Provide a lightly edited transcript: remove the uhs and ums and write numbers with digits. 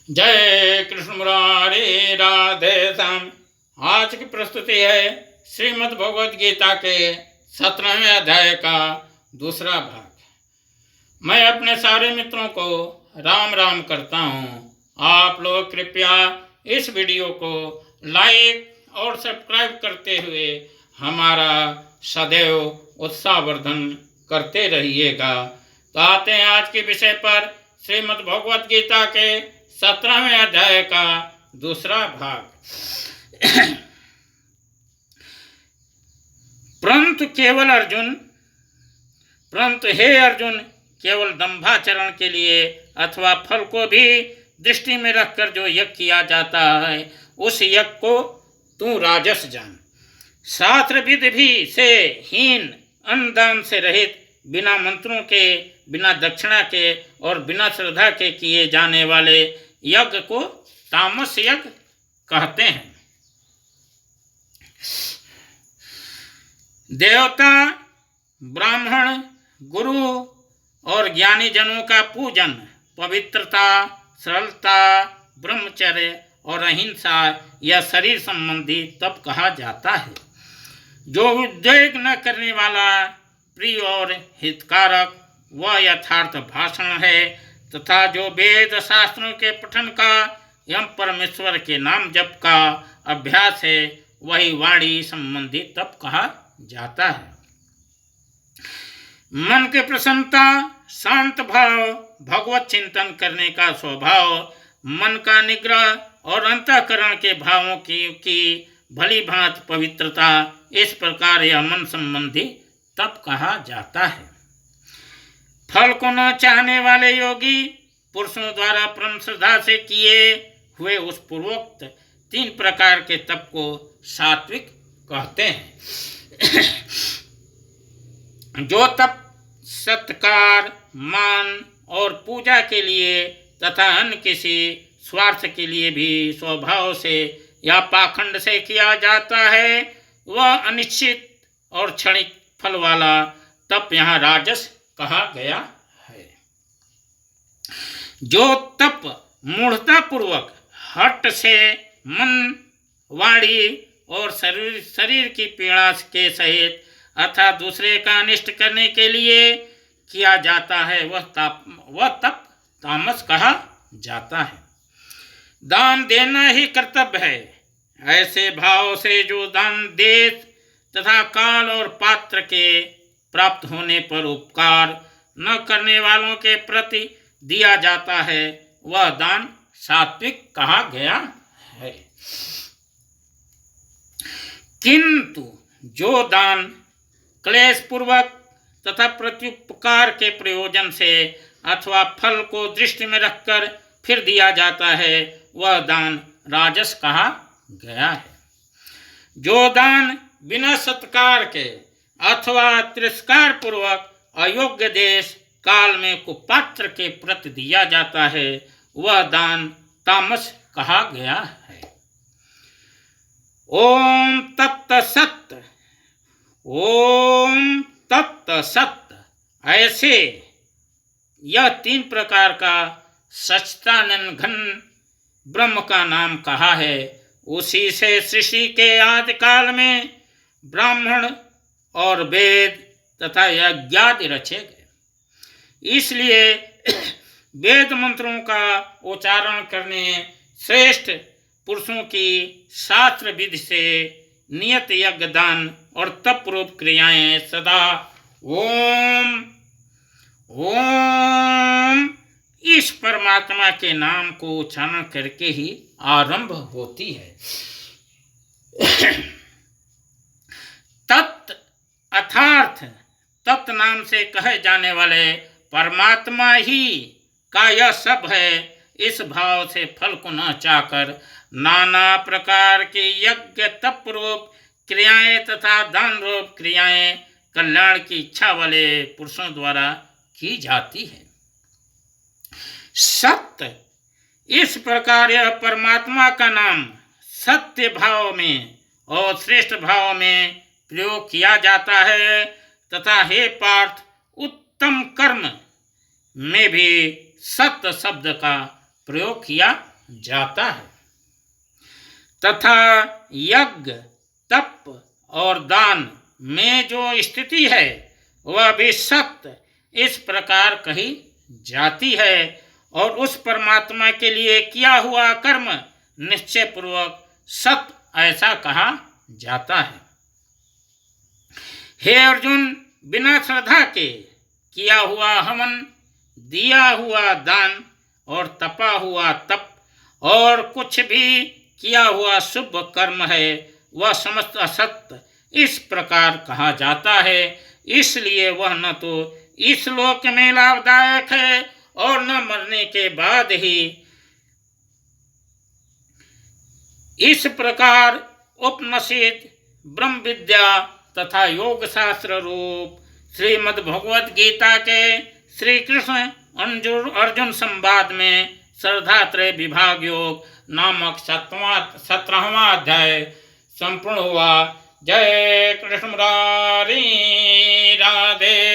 जय कृष्ण मुरारी राधे श्याम। आज की प्रस्तुति है श्रीमद् भगवद गीता के 17वें अध्याय का दूसरा भाग। मैं अपने सारे मित्रों को राम राम करता हूँ। आप लोग कृपया इस वीडियो को लाइक और सब्सक्राइब करते हुए हमारा सदैव उत्साहवर्धन करते रहिएगा। तो आते हैं आज के विषय पर, श्रीमद् भगवद गीता के 17वें अध्याय का दूसरा भाग। परंतु हे अर्जुन, केवल दंभाचरण के लिए अथवा फल को भी दृष्टि में रखकर जो यज्ञ किया जाता है, उस यज्ञ को तू राजस जान। शास्त्र विधि भी से हीन, अन्नदान से रहित, बिना मंत्रों के, बिना दक्षिणा के और बिना श्रद्धा के किए जाने वाले यज्ञ को तामस यज्ञ कहते हैं। देवता, ब्राह्मण, गुरु और ज्ञानी जनों का पूजन, पवित्रता, सरलता, ब्रह्मचर्य और अहिंसा या शरीर संबंधी तप कहा जाता है। जो उद्वेग न करने वाला, प्रिय और हितकारक वह यथार्थ भाषण है, तथा जो वेद शास्त्रों के पठन का एवं परमेश्वर के नाम जप का अभ्यास है, वही वाणी संबंधी तप कहा जाता है। मन के प्रसन्नता, शांत भाव, भगवत चिंतन करने का स्वभाव, मन का निग्रह और अंतःकरण के भावों की भली भांति पवित्रता, इस प्रकार यह मन संबंधी तप कहा जाता है। फल को न चाहने वाले योगी पुरुषों द्वारा परम श्रद्धा से किए हुए उस पूर्वोक्त 3 प्रकार के तप को सात्विक कहते हैं। जो तप सत्कार, मान और पूजा के लिए तथा अन्य किसी स्वार्थ के लिए भी स्वभाव से या पाखंड से किया जाता है, वह अनिश्चित और क्षणिक फल वाला तप यहाँ राजस कहा गया है। जो तप मूढ़ता पूर्वक हठ से मन, वाणी और शरीर की पीड़ा के सहित अर्थात दूसरे का अनिष्ट करने के लिए किया जाता है, वह तप तामस कहा जाता है। दान देना ही कर्तव्य है। ऐसे भाव से जो दान देश तथा काल और पात्र के प्राप्त होने पर उपकार न करने वालों के प्रति दिया जाता है, वह दान सात्विक कहा गया है। किंतु जो दान क्लेश पूर्वक तथा प्रत्युपकार के प्रयोजन से अथवा फल को दृष्टि में रखकर फिर दिया जाता है, वह दान राजस कहा गया है। जो दान बिना सत्कार के अथवा तिरस्कार पूर्वक अयोग्य देश काल में कुपात्र के प्रति दिया जाता है, वह दान तामस कहा गया है। ओम तत्त सत्य, ओम तत्त सत्य, ऐसे यह 3 प्रकार का सच्चिदानंद घन ब्रह्म का नाम कहा है। उसी से सृष्टि के आदि काल में ब्राह्मण और वेद तथा यज्ञादि रचे गए। इसलिए वेद मंत्रों का उच्चारण करने श्रेष्ठ पुरुषों की शास्त्र विधि से नियत यज्ञ, दान और तप रूप क्रियाएं सदा ओम ओम इस परमात्मा के नाम को उच्चारण करके ही आरंभ होती है। तत् अर्थात तत् नाम से कहे जाने वाले परमात्मा ही का यह सब है। इस भाव से फल को न चाहकर नाना प्रकार के यज्ञ, तप रूप क्रियाएं तथा दान रूप क्रियाएं कल्याण की इच्छा वाले पुरुषों द्वारा की जाती है। सत्य, इस प्रकार यह परमात्मा का नाम सत्य भाव में और श्रेष्ठ भाव में प्रयोग किया जाता है, तथा हे पार्थ, उत्तम कर्म में भी सत्य शब्द का प्रयोग किया जाता है तथा यज्ञ, तप और दान में जो स्थिति है वह भी सत्य इस प्रकार कही जाती है और उस परमात्मा के लिए किया हुआ कर्म निश्चय पूर्वक सत्य ऐसा कहा जाता है। हे अर्जुन, बिना श्रद्धा के किया हुआ हवन, दिया हुआ दान और तपा हुआ तप और कुछ भी किया हुआ शुभ कर्म है वह समस्त असत्य इस प्रकार कहा जाता है। इसलिए वह न तो इस लोक में लाभदायक है और न मरने के बाद ही। इस प्रकार उपनिषद, ब्रह्म विद्या तथा योग शास्त्र रूप श्रीमद् भगवद गीता के श्री कृष्ण अर्जुन संवाद में श्रद्धात्रय विभाग योग नामक 17वां अध्याय संपूर्ण हुआ। जय कृष्ण मुरारी, राधे